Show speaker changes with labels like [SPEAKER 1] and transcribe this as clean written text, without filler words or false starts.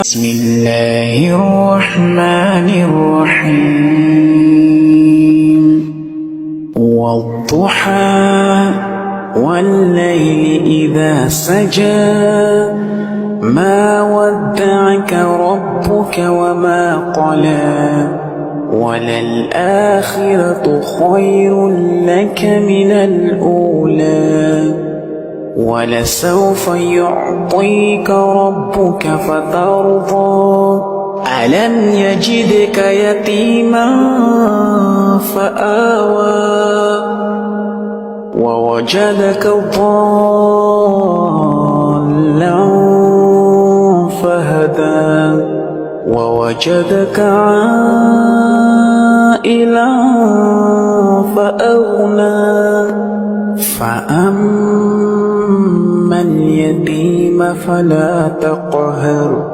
[SPEAKER 1] بسم الله الرحمن الرحيم والضحى والليل إذا سجى ما ودعك ربك وما قلى وللآخرة خير لك من الأولى ولسوف يعطيك ربك فترضى ألم يجدك يتيما فآوى ووجدك ضالا فهدى ووجدك عائلا فأغنى فأما اليتيم فلا تقهر